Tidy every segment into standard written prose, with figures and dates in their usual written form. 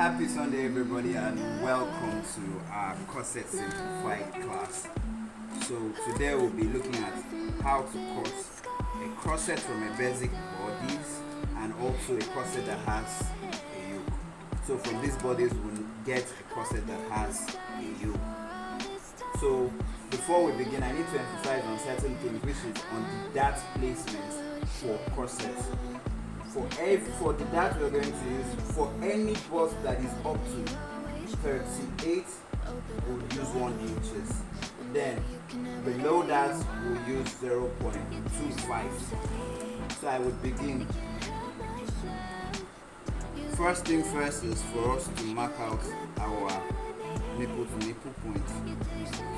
Happy Sunday, everybody, and welcome to our Corset Simplified class. So today we'll be looking at how to cut a corset from a basic bodies and also a corset that has a yoke. So from these bodies we'll get a corset that has a yoke. So before we begin, I need to emphasize on certain things, which is on the dart placement for corsets. For the dart we're going to use for any bust that is up to 38, we'll use 1 inches. Then below that we'll use 0.25. So I would begin. First thing first is for us to mark out our nipple to nipple point.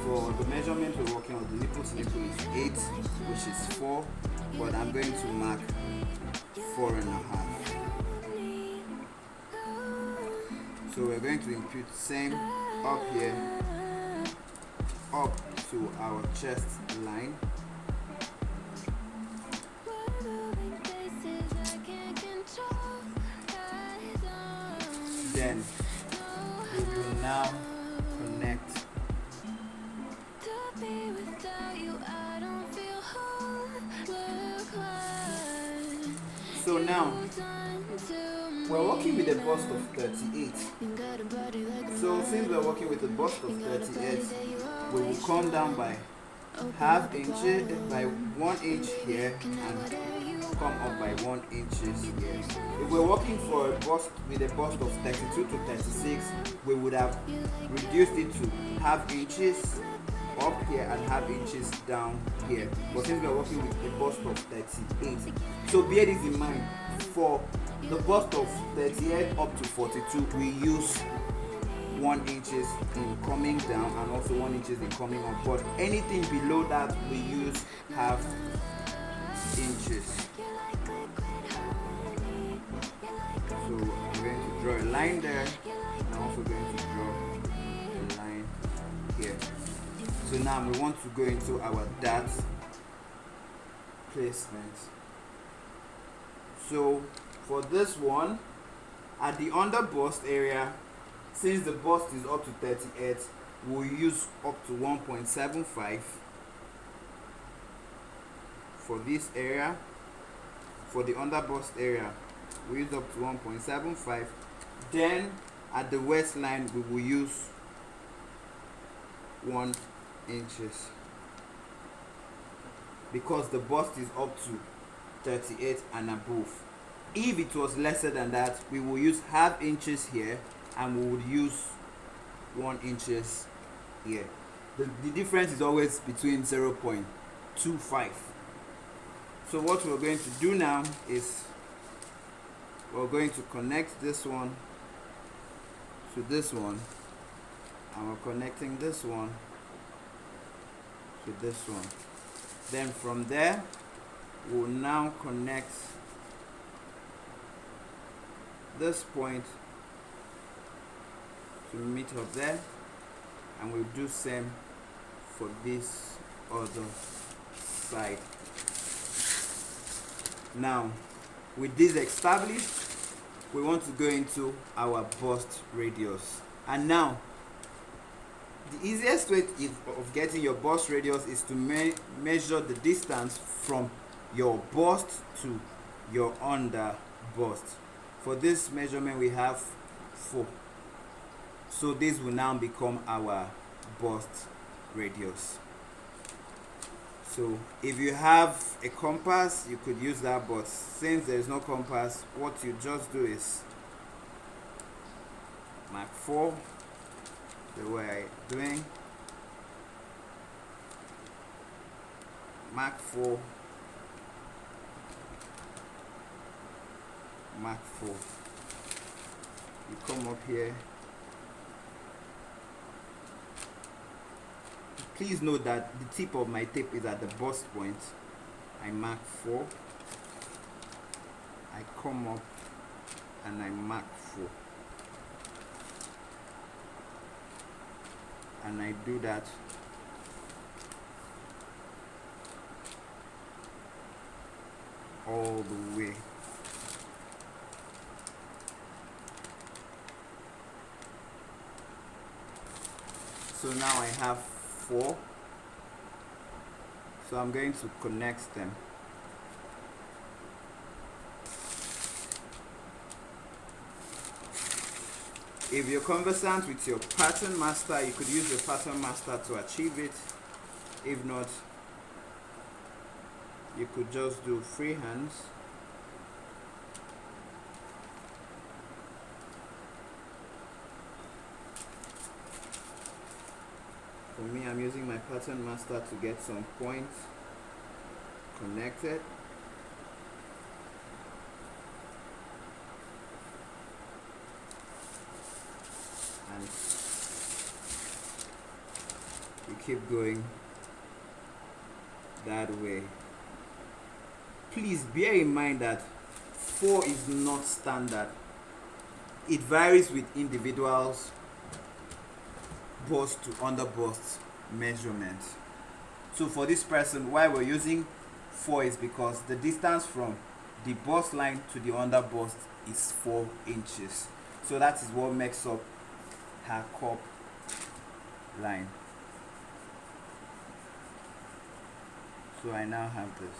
For the measurement we're working on, the nipple to nipple is 8, which is 4, but I'm going to mark 4.5. So we're going to impute same up here, up to our chest line. Then we will now connect. So now we're working with a bust of 38. So since we're working with a bust of 38, we will come down by half inch, by 1 inch here, and come up by 1 inches here. If we're working for a bust with a bust of 32 to 36, we would have reduced it to half inches up here and half inches down here. But since we're working with a bust of 38, so bear this in mind. For the bust of 38 up to 42, we use 1 inches in coming down and also 1 inches in coming up. But anything below that, we use half inches. So I'm going to draw a line there. I'm also going to draw a line here. So now we want to go into our dart placement. So for this one, at the under bust area, since the bust is up to 38, we'll use up to 1.75 for this area. For the under bust area, we use up to 1.75. Then at the waistline, we will use 1 inches because the bust is up to 38 and above. If it was lesser than that, we will use half inches here and we would use 1 inches here. The difference is always between 0.25. So what we're going to do now is we're going to connect this one to this one, and we're connecting this one to this one. Then from there we'll now connect this point to meet up there, and we'll do same for this other side. Now with this established, we want to go into our bust radius. And now the easiest way of getting your bust radius is to measure the distance from your bust to your under bust. For this measurement we have 4. So this will now become our bust radius. So if you have a compass, you could use that, but since there is no compass, what you just do is mark 4 the way I'm doing. Mark 4, mark 4. You come up here. Please note that the tip of my tape is at the bust point. I mark 4. I come up and I mark 4. And I do that all the way. So now I have 4. So I'm going to connect them. If you're conversant with your pattern master, you could use your pattern master to achieve it. If not, you could just do free hands. For me, I'm using my pattern master to get some points connected. And you keep going that way. Please bear in mind that 4 is not standard. It varies with individuals' bust to under bust measurement. So for this person, why we're using 4 is because the distance from the bust line to the under bust is 4 inches. So that is what makes up her cup line. So I now have this.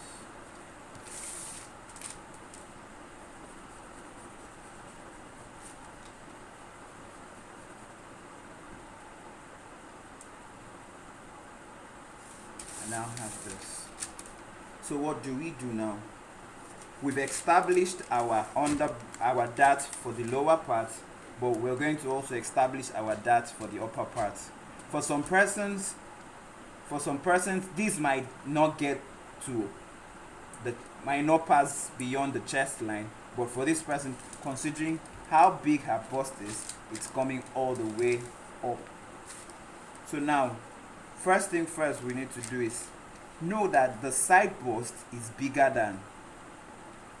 I now have this. So what do we do now? We've established our dart for the lower part, but we're going to also establish our dart for the upper part. For some persons, this might not get to might not pass beyond the chest line, but for this person, considering how big her bust is, it's coming all the way up. So now, first thing first we need to do is know that the side bust is bigger than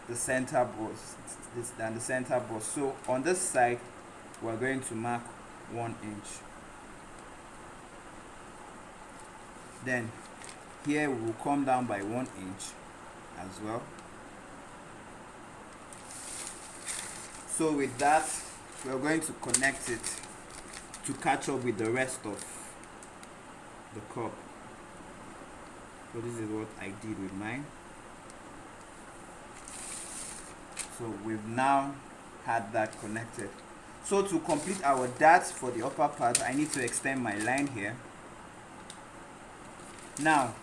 the center bust. So on this side, we're going to mark 1 inch. Then here we will come down by 1 inch as well. So with that, we're going to connect it to catch up with the rest of the cup. So this is what I did with mine. So we've now had that connected. So to complete our darts for the upper part, I need to extend my line here. Now,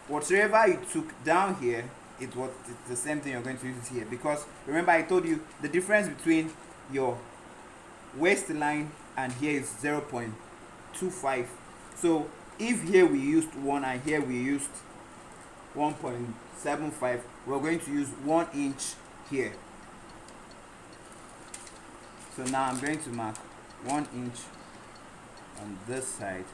whatever you took down here, it's the same thing you're going to use here, because remember I told you the difference between your waistline and here is 0.25. So if here we used 1 and here we used 1.75, we're going to use 1 inch here. So now I'm going to mark 1 inch on this side,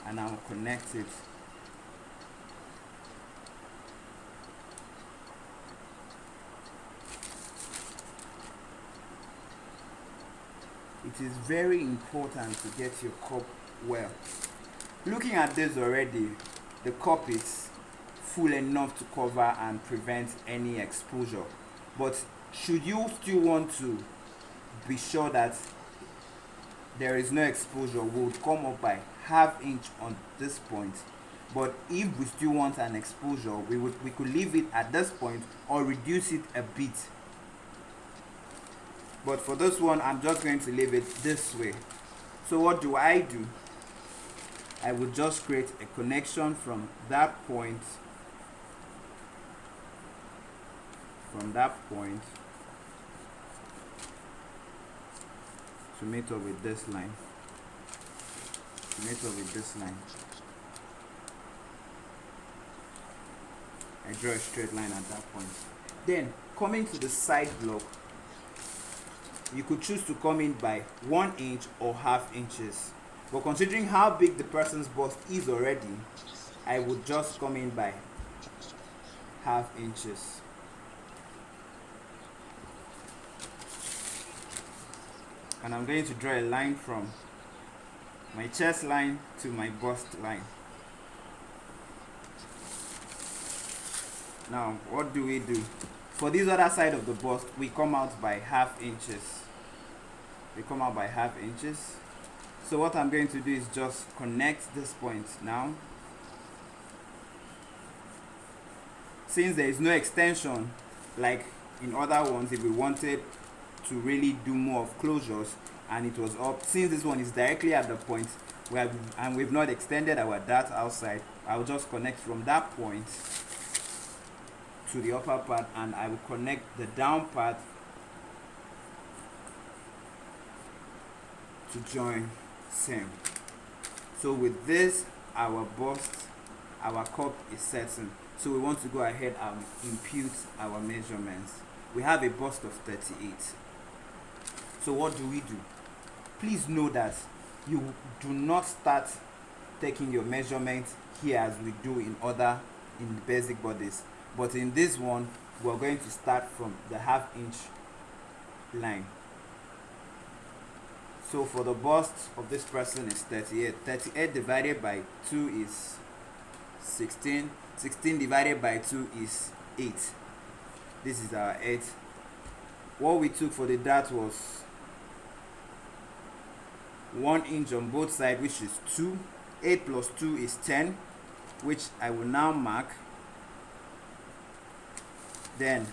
and I'll connect it. It is very important to get your cup well. Looking at this already, the cup is full enough to cover and prevent any exposure. But should you still want to be sure that there is no exposure, we would come up by ½ inch on this point. But if we still want an exposure, we could leave it at this point or reduce it a bit. But for this one, I'm just going to leave it this way. So what do? I would just create a connection from that point, to meet up with this line. I draw a straight line at that point. Then coming to the side block, you could choose to come in by 1 inch or ½ inches. But considering how big the person's bust is already, I would just come in by ½ inches. And I'm going to draw a line from my chest line to my bust line. Now, what do? For this other side of the bust, we come out by ½ inches. they come out by half inches. So what I'm going to do is just connect this point now. Since there is no extension like in other ones, if we wanted to really do more of closures and it was up, since this one is directly at the point where we've not extended our dart outside, I'll just connect from that point to the upper part, and I will connect the down part to join same. So with this, our bust, our cup is certain. So we want to go ahead and impute our measurements. We have a bust of 38. So what do we do? Please know that you do not start taking your measurements here as we do in the basic bodies, but in this one we're going to start from the half-inch line. So for the bust of this person is 38. 38 divided by 2 is 16. 16 divided by 2 is 8. This is our 8. What we took for the dart was 1 inch on both sides, which is 2. 8 plus 2 is 10, which I will now mark. Then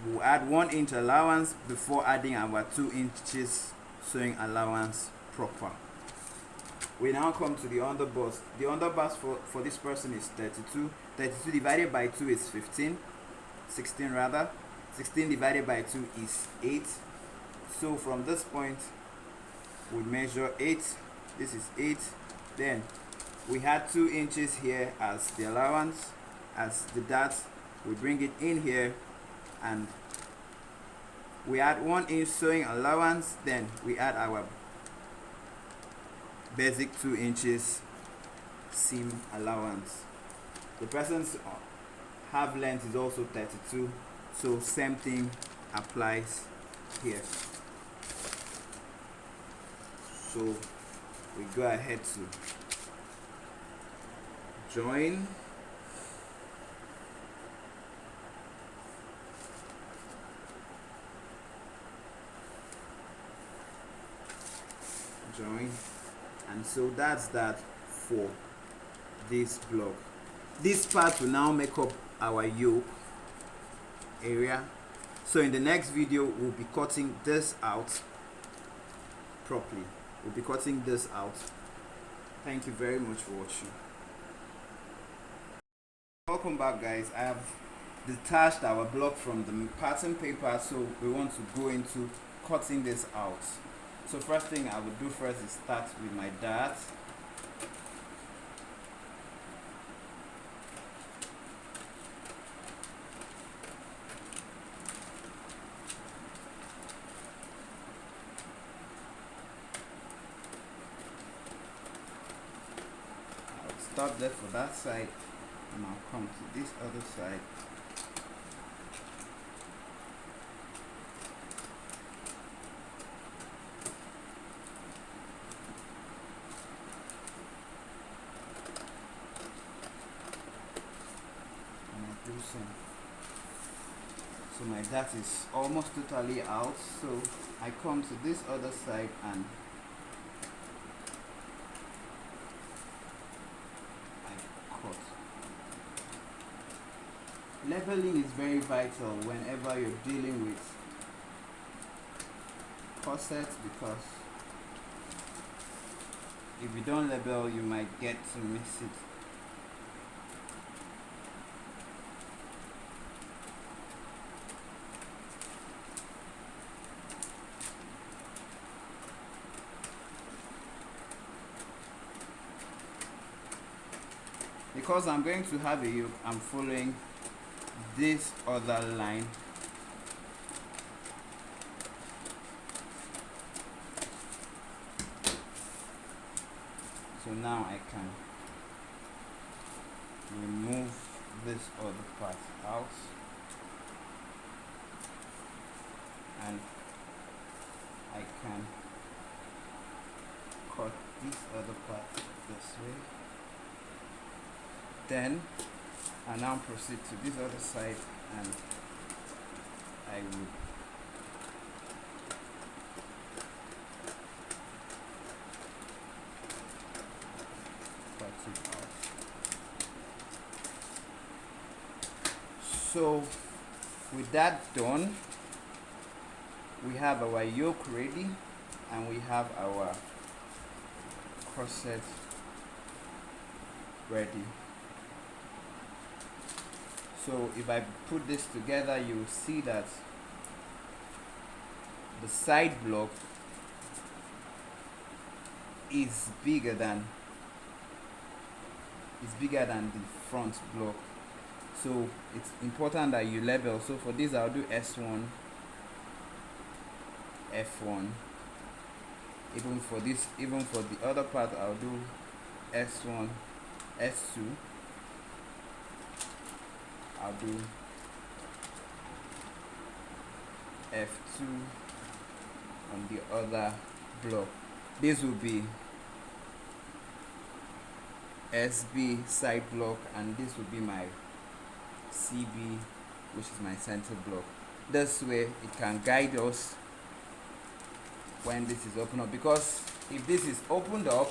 we'll add 1 inch allowance before adding our 2 inches sewing allowance proper. We now come to the underbust. The underbust for this person is 32. 32 divided by 2 is 15. 16 rather. 16 divided by 2 is 8. So from this point we measure 8. This is 8. Then we had 2 inches here as the allowance, as the dart. We bring it in here and we add 1 inch sewing allowance. Then we add our basic 2 inches seam allowance. The person's half length is also 32, so same thing applies here. So we go ahead to join. And so that's that for this block. This part will now make up our yoke area. So in the next video we'll be cutting this out properly. We'll be cutting this out. Thank you very much for watching. Welcome back, guys. I have detached our block from the pattern paper, so we want to go into cutting this out. So first thing I would do first is start with my dart. I'll stop there for that side and I'll come to this other side. So my dart is almost totally out, so I come to this other side and I cut. Leveling is very vital whenever you're dealing with corsets, because if you don't level you might get to miss it. Because I'm going to have a yoke, I'm following this other line. So now I can remove this other part out and I can cut this other part this way. Then I now proceed to this other side and I would So with that done, we have our yoke ready and we have our corset ready. So if I put this together, you will see that the side block is bigger than the front block. So it's important that you level. So for this I'll do S1, F1. Even for the other part I'll do S1, S2. I'll do F2 on the other block. This will be SB side block and this will be my CB, which is my center block. This way it can guide us when this is opened up, because if this is opened up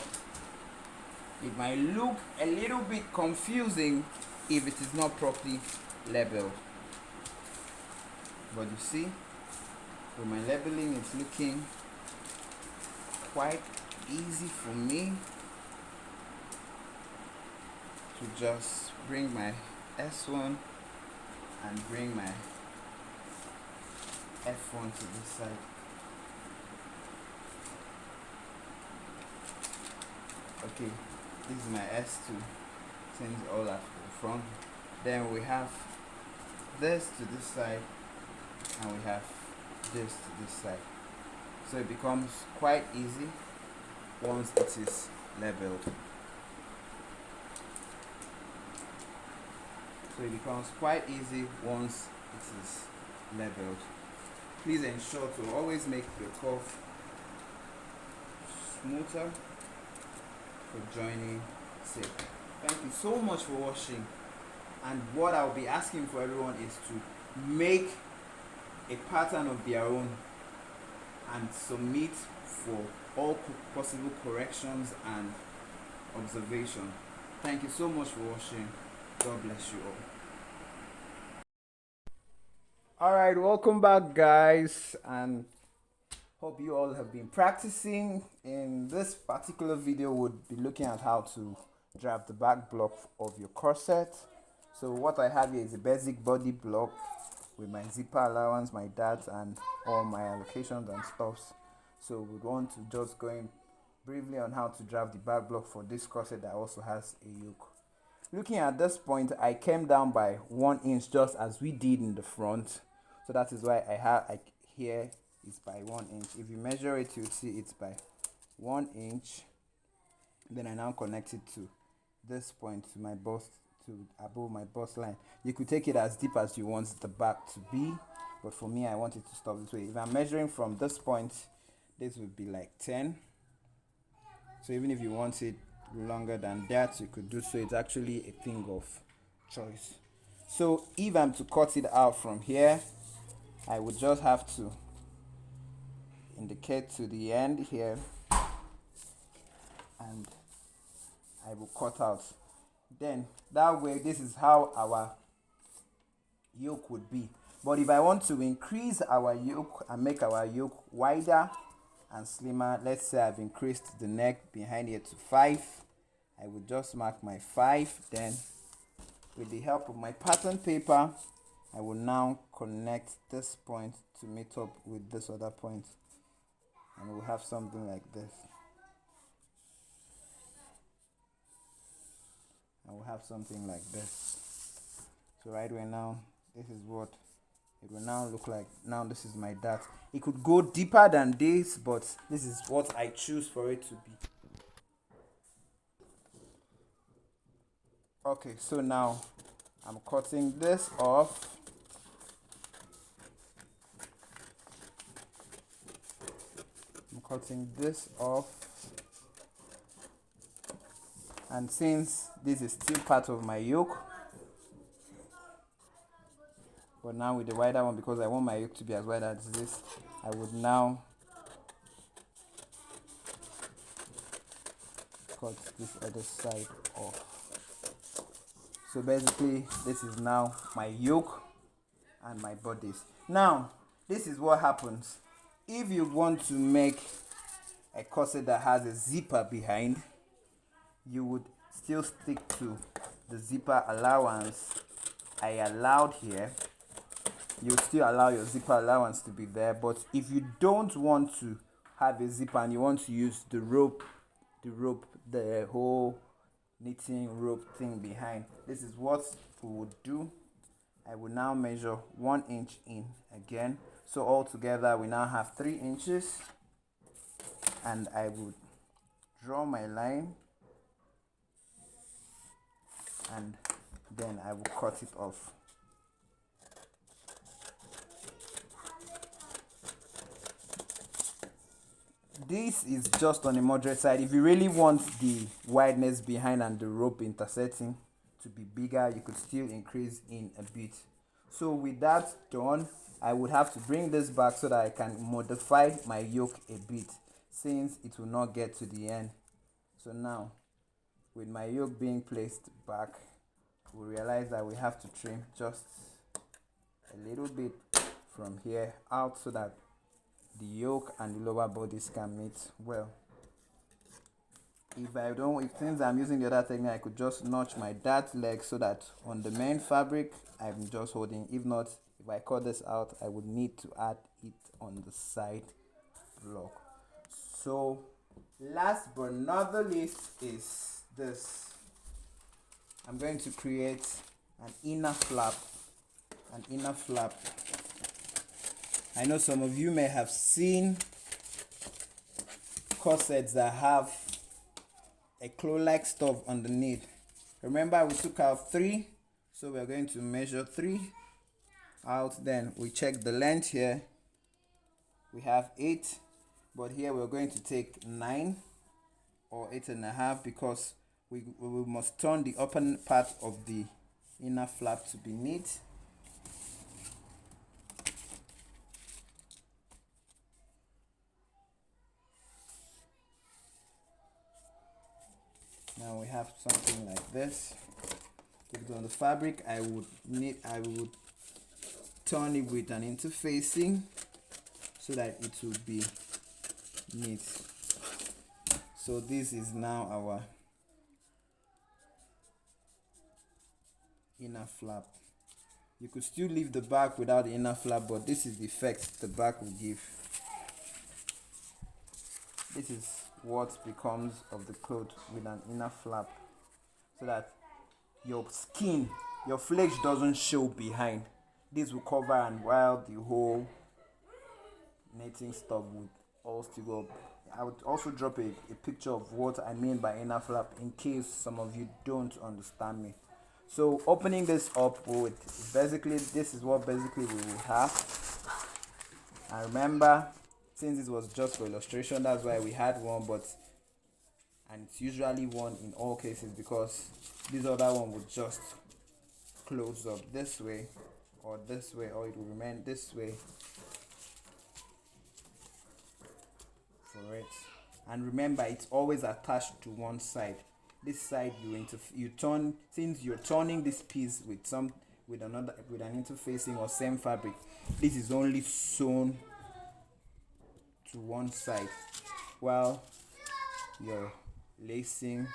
it might look a little bit confusing if it is not properly labeled. But you see, with my labeling it's looking quite easy for me to just bring my S1 and bring my F1 to this side. Okay, this is my S2, since all at the front. Then we have this to this side and we have this to this side. So it becomes quite easy once it is labeled. So it becomes quite easy once it is labeled. Please ensure to always make your curve smoother for joining sake. Thank you so much for watching, and what I'll be asking for everyone is to make a pattern of their own and submit for all possible corrections and observation. Thank you so much for watching. God bless you all. Alright, welcome back guys, and hope you all have been practicing. In this particular video we'll be looking at how to draft the back block of your corset. So what I have here is a basic body block with my zipper allowance, my darts, and all my allocations and stuffs. So we want to just go in briefly on how to draft the back block for this corset that also has a yoke. Looking at this point, I came down by 1 inch just as we did in the front. So that is why I have here is by 1 inch. If you measure it, you'll see it's by 1 inch. Then I now connect it to this point, to my bust, to above my bust line. You could take it as deep as you want the back to be, but for me I want it to stop this way. If I'm measuring from this point, this would be like 10. So even if you want it longer than that, you could do so. It's actually a thing of choice. So if I'm to cut it out from here, I would just have to indicate to the end here and I will cut out. Then that way, this is how our yoke would be. But if I want to increase our yoke and make our yoke wider and slimmer, let's say I've increased the neck behind here to 5, I will just mark my 5. Then with the help of my pattern paper, I will now connect this point to meet up with this other point, and we'll have something like this. And we'll have something like this. So right away now, this is what it will now look like. Now this is my dart. It could go deeper than this, but this is what I choose for it to be. Okay, so now I'm cutting this off. I'm cutting this off. And since this is still part of my yoke, but now with the wider one, because I want my yoke to be as wide as this, I would now cut this other side off. So basically this is now my yoke and my bodice. Now, this is what happens. If you want to make a corset that has a zipper behind, you would still stick to the zipper allowance I allowed here. You still allow your zipper allowance to be there, but if you don't want to have a zipper and you want to use the whole knitting rope thing behind, this is what we would do. I will now measure 1 inch in again, so altogether we now have 3 inches, and I would draw my line and then I will cut it off. This is just on the moderate side. If you really want the wideness behind and the rope intersecting to be bigger, you could still increase in a bit. So with that done, I would have to bring this back so that I can modify my yoke a bit, since it will not get to the end. So now, with my yoke being placed back, we realize that we have to trim just a little bit from here out so that the yoke and the lower bodies can meet well. Since I'm using the other technique, I could just notch my dart leg so that on the main fabric I'm just holding. If not, if I cut this out, I would need to add it on the side block. So last but not the least is this. I'm going to create an inner flap. I know some of you may have seen corsets that have a claw-like stuff underneath. Remember, we took out 3, so we're going to measure 3 out. Then we check the length here. We have 8, but here we're going to take 9 or 8.5 because we must turn the upper part of the inner flap to be neat. Now we have something like this. Put it on the fabric. I would turn it with an interfacing so that it would be neat. So this is now our inner flap. You could still leave the back without the inner flap, but this is the effect the back will give. This is what becomes of the cloth with an inner flap, so that your skin, your flesh doesn't show behind. This will cover, and while the whole knitting stuff would all still go up. I would also drop a picture of what I mean by inner flap in case some of you don't understand me. So opening this up with this is what basically we will have. And remember, since this was just for illustration, that's why we had one, and it's usually one in all cases, because this other one would just close up this way, or it will remain this way for it. And remember, it's always attached to one side. This side you turn, since you're turning this piece with an interfacing or same fabric, this is only sewn to one side, while your lacing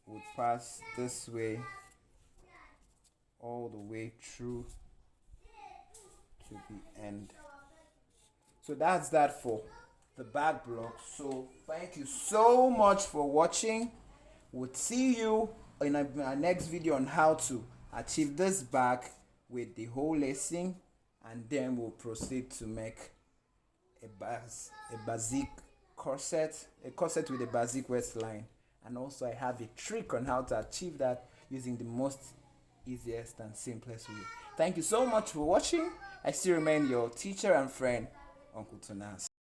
would pass this way all the way through to the end. So that's that for the back block. So thank you so much for watching. We'll see you in our next video on how to achieve this back with the whole lacing, and then we'll proceed to make a basic corset, with a basic waistline. And also I have a trick on how to achieve that using the most easiest and simplest way. Thank you so much for watching. I still remain your teacher and friend, Uncle Tonas.